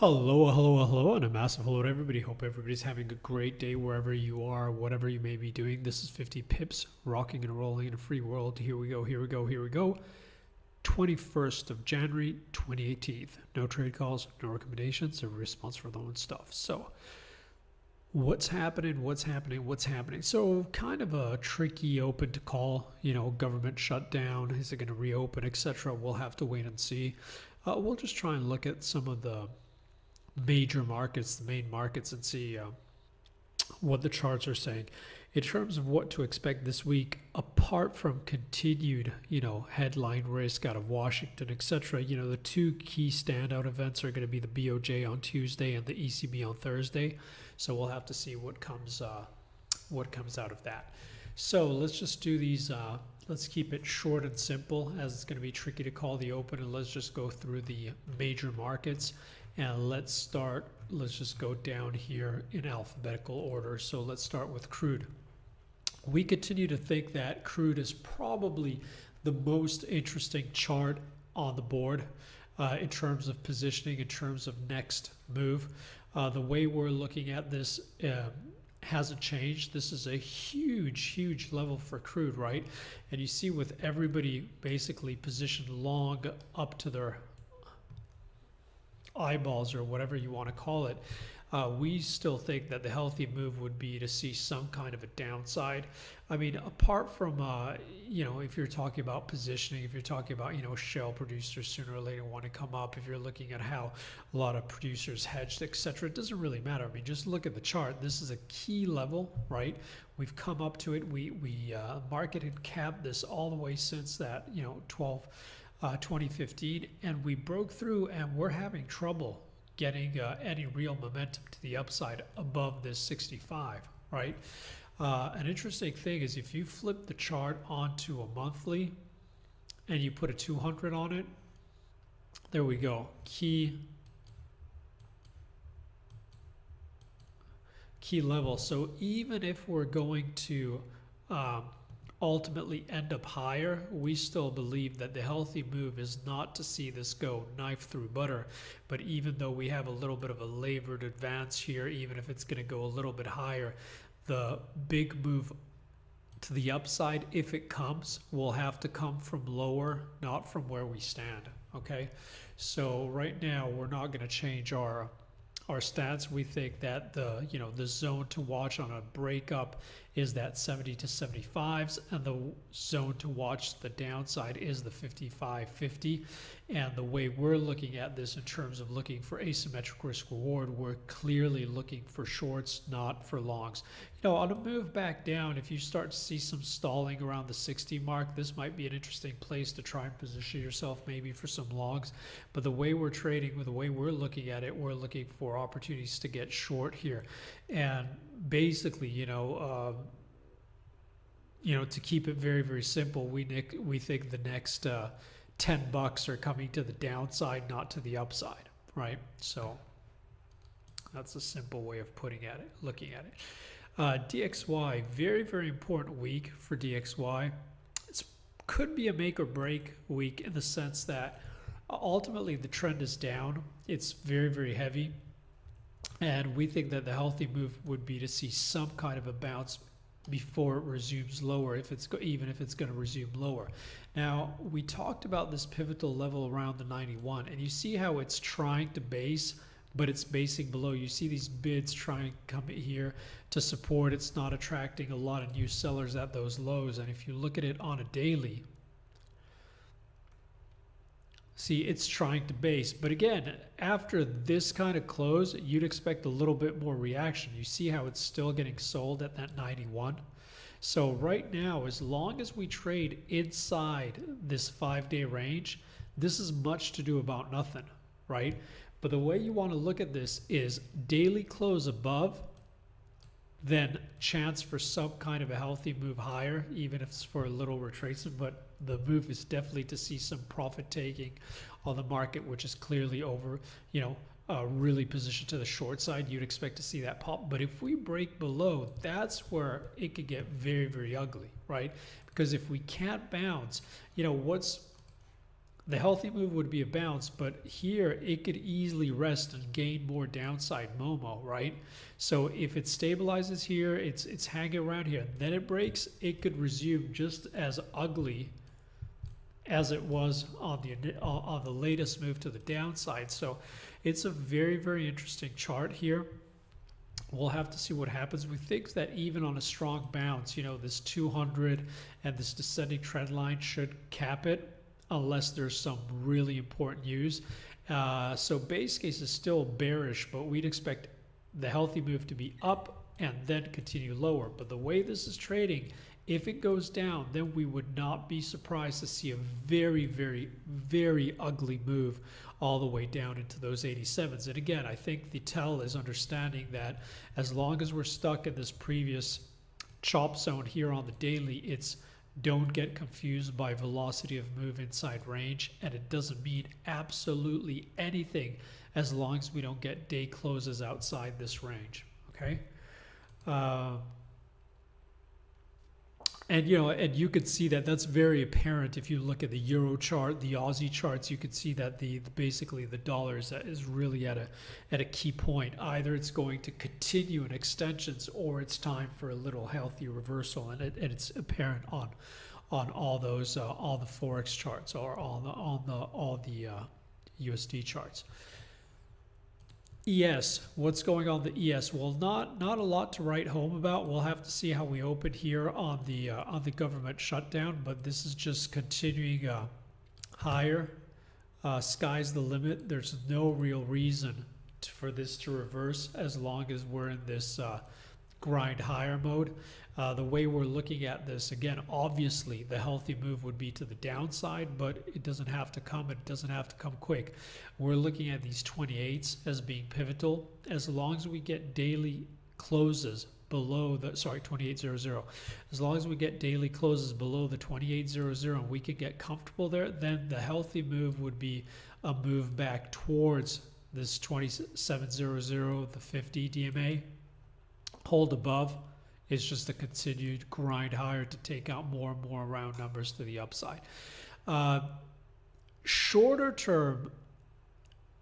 Hello, and a massive hello to everybody. Hope everybody's having a great day wherever you are, whatever you may be doing. This is 50 pips, rocking and rolling in a free world. Here we go. 21st of January, 2018. No trade calls, no recommendations, a response for loan stuff. So, what's happening? So, kind of a tricky open to call. Government shutdown. Is it going to reopen, etc.? We'll have to wait and see. We'll just try and look at some of the major markets, the main markets, and see what the charts are saying in terms of what to expect this week. Apart from continued, headline risk out of Washington, etc. The two key standout events are going to be the BOJ on Tuesday and the ECB on Thursday. So we'll have to see what comes out of that. So let's just do these. Let's keep it short and simple, as it's going to be tricky to call the open, and let's just go through the major markets. And let's just go down here in alphabetical order. So let's start with crude. We continue to think that crude is probably the most interesting chart on the board in terms of positioning, in terms of next move. The way we're looking at this hasn't changed. This is a huge level for crude, right? And you see with everybody basically positioned long up to their eyeballs or whatever you want to call it, we still think that the healthy move would be to see some kind of a downside. I mean, apart from if you're talking about positioning, if you're talking about shale producers sooner or later want to come up, if you're looking at how a lot of producers hedged, etc., it doesn't really matter. I mean, just look at the chart. This is a key level, right? We've come up to it. We market had capped this all the way since that 2015, and we broke through, and we're having trouble getting any real momentum to the upside above this 65, right? An interesting thing is if you flip the chart onto a monthly and you put a 200 on it, there we go. Key level. So even if we're going to ultimately end up higher, we still believe that the healthy move is not to see this go knife through butter. But even though we have a little bit of a labored advance here, even if it's going to go a little bit higher, the big move to the upside, if it comes, will have to come from lower, not from where we stand. Okay, so right now we're not going to change our stats. We think that the zone to watch on a breakup is that 70 to 75s, and the zone to watch the downside is the 55-50. And the way we're looking at this in terms of looking for asymmetric risk reward, we're clearly looking for shorts, not for longs. On a move back down, if you start to see some stalling around the 60 mark, this might be an interesting place to try and position yourself maybe for some longs. But the way we're trading, with the way we're looking at it, we're looking for opportunities to get short here. And basically, to keep it very simple, we think the next $10 are coming to the downside, not to the upside, right? So that's a simple way of looking at it. DXY, very important week for DXY. It could be a make or break week in the sense that ultimately the trend is down. It's very heavy. And we think that the healthy move would be to see some kind of a bounce before it resumes lower, even if it's going to resume lower. Now, we talked about this pivotal level around the 91, and you see how it's trying to base, but it's basing below. You see these bids trying to come here to support. It's not attracting a lot of new sellers at those lows. And if you look at it on a daily, see, it's trying to base. But again, after this kind of close, you'd expect a little bit more reaction. You see how it's still getting sold at that 91. So right now, as long as we trade inside this 5-day range, this is much to do about nothing, right? But the way you want to look at this is daily close above, then chance for some kind of a healthy move higher, even if it's for a little retracement. But the move is definitely to see some profit taking on the market, which is clearly over, really positioned to the short side. You'd expect to see that pop. But if we break below, that's where it could get very ugly, right? Because if we can't bounce, what's The healthy move would be a bounce, but here it could easily rest and gain more downside Momo, right? So if it stabilizes here, it's hanging around here, then it breaks, it could resume just as ugly as it was on the latest move to the downside. So it's a very, very interesting chart here. We'll have to see what happens. We think that even on a strong bounce, you know, this 200 and this descending trend line should cap it, unless there's some really important news. So base case is still bearish, but we'd expect the healthy move to be up and then continue lower. But the way this is trading, if it goes down, then we would not be surprised to see a very, very, very ugly move all the way down into those 87s. And again, I think the tell is understanding that as long as we're stuck in this previous chop zone here on the daily, it's don't get confused by velocity of move inside range, and it doesn't mean absolutely anything as long as we don't get day closes outside this range, okay? And you know, and you could see that that's very apparent if you look at the Euro chart, the Aussie charts. You could see that basically the dollar is really at a key point. Either it's going to continue in extensions, or it's time for a little healthy reversal, and it's apparent on all those all the Forex charts, or all the USD charts. ES, what's going on the ES? Well, not a lot to write home about. We'll have to see how we open here on the government shutdown, but this is just continuing higher. Sky's the limit. There's no real reason for this to reverse as long as we're in this grind higher mode. The way we're looking at this, again, obviously the healthy move would be to the downside, but it doesn't have to come. It doesn't have to come quick. We're looking at these 28s as being pivotal. As long as we get daily closes below the, 2800, as long as we get daily closes below the 2800 and we can get comfortable there, then the healthy move would be a move back towards this 2700, the 50 DMA. Hold above. It's just a continued grind higher to take out more and more round numbers to the upside. Shorter term,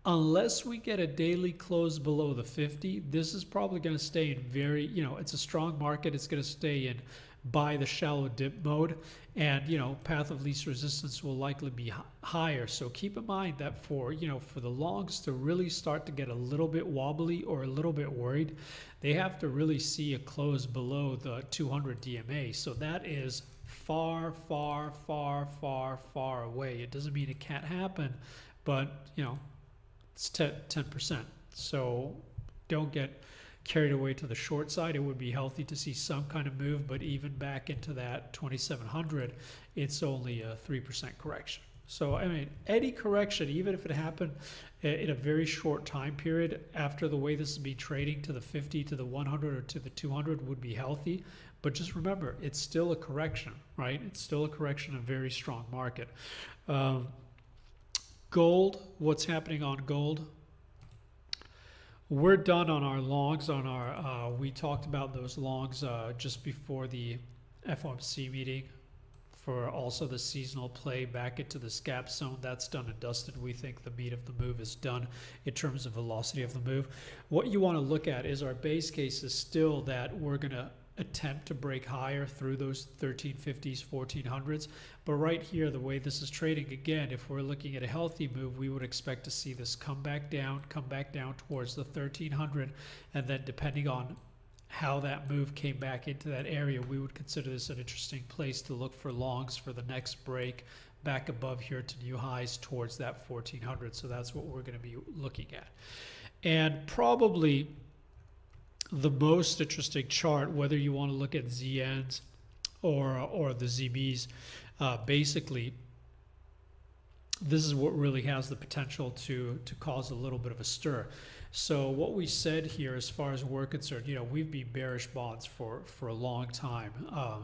unless we get a daily close below the 50, this is probably going to stay in very, you know, it's a strong market. It's going to stay in buy the shallow dip mode, and you know, path of least resistance will likely be higher. So keep in mind that for, you know, for the longs to really start to get a little bit wobbly or a little bit worried, they have to really see a close below the 200 DMA. So that is far, far, far, far, far away. It doesn't mean it can't happen, but you know, it's 10%. So don't get carried away to the short side. It would be healthy to see some kind of move, but even back into that 2700, it's only a 3% correction. So I mean, any correction, even if it happened in a very short time period after the way this has been trading to the 50, to the 100, or to the 200, would be healthy. But just remember, it's still a correction, right? It's still a correction, a very strong market. Gold, what's happening on gold? We're done on our longs. We talked about those longs just before the FOMC meeting for also the seasonal play back into this gap zone. That's done and dusted. We think the meat of the move is done in terms of velocity of the move. What you want to look at is our base case is still that we're going to attempt to break higher through those 1350s, 1400s. But right here, the way this is trading, again, if we're looking at a healthy move, we would expect to see this come back down towards the 1300. And then depending on how that move came back into that area, we would consider this an interesting place to look for longs for the next break back above here to new highs towards that 1400. So that's what we're going to be looking at. And probably the most interesting chart, whether you want to look at ZNs or the ZBs, basically this is what really has the potential to cause a little bit of a stir. So what we said here, as far as we're concerned, you know, we've been bearish bonds for a long time,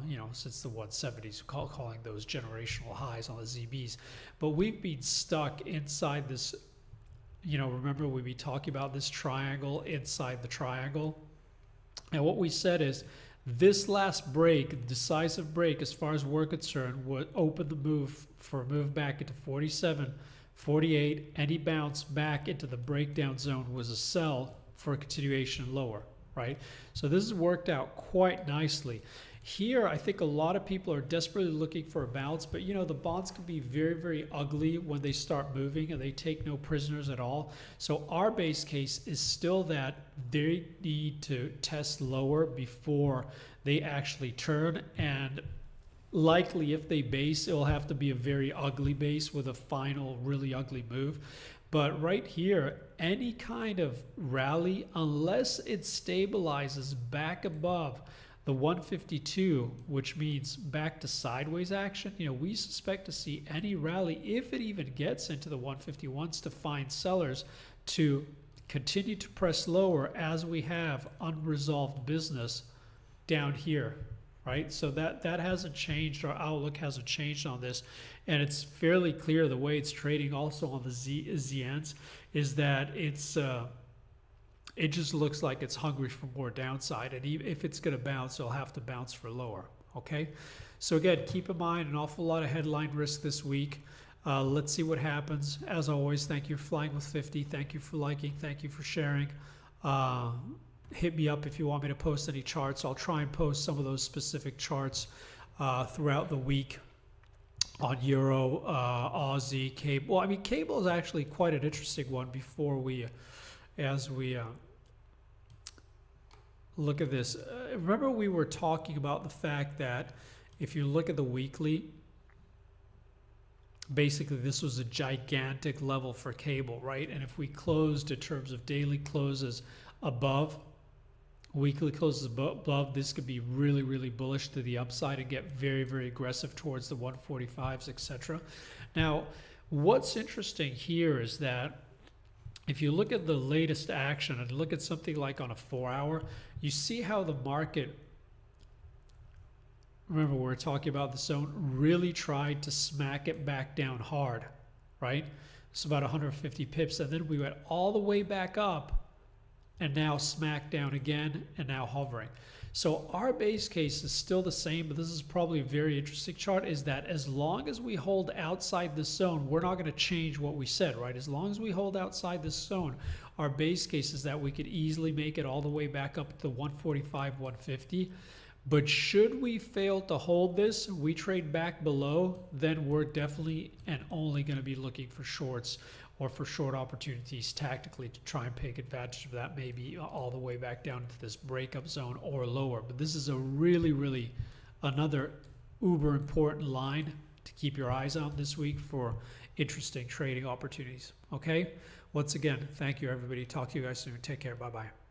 you know, since the 170s, calling those generational highs on the ZBs. But we've been stuck inside this, you know, remember we've been talking about this triangle inside the triangle. And what we said is This last break, decisive break as far as we're concerned, would open the move for a move back into 47, 48. Any bounce back into the breakdown zone was a sell for a continuation lower, right? So this has worked out quite nicely. Here, I think a lot of people are desperately looking for a bounce, but you know, the bonds can be very, very ugly when they start moving and they take no prisoners at all. So our base case is still that they need to test lower before they actually turn, and likely if they base, it'll have to be a very ugly base with a final really ugly move. But right here, any kind of rally, unless it stabilizes back above the 152, which means back to sideways action, you know, we suspect to see any rally, if it even gets into the 151s, to find sellers to continue to press lower as we have unresolved business down here, right? So that hasn't changed. Our outlook hasn't changed on this. And it's fairly clear the way it's trading also on the ZNs is that it's it just looks like it's hungry for more downside. And if it's going to bounce, it'll have to bounce for lower, okay? So again, keep in mind an awful lot of headline risk this week. Let's see what happens. As always, thank you for flying with 50. Thank you for liking. Thank you for sharing. Hit me up if you want me to post any charts. I'll try and post some of those specific charts throughout the week on Euro, Aussie, cable. Well, I mean, cable is actually quite an interesting one before we, as we look at this. Remember we were talking about the fact that if you look at the weekly, basically this was a gigantic level for cable, right? And if we closed in terms of daily closes above, weekly closes above, this could be really, really bullish to the upside and get very, very aggressive towards the 145s, etc. Now, what's interesting here is that if you look at the latest action and look at something like on a 4-hour, you see how the market, remember we were talking about the zone, really tried to smack it back down hard, right? It's about 150 pips, and then we went all the way back up and now smack down again and now hovering. So our base case is still the same, but this is probably a very interesting chart, is that as long as we hold outside this zone, we're not going to change what we said, right? As long as we hold outside this zone, our base case is that we could easily make it all the way back up to 145, 150. But should we fail to hold this, we trade back below, then we're definitely and only going to be looking for shorts or for short opportunities tactically to try and take advantage of that, maybe all the way back down to this breakup zone or lower. But this is a really, really another uber important line to keep your eyes on this week for interesting trading opportunities. Okay? Once again, thank you, everybody. Talk to you guys soon. Take care. Bye-bye.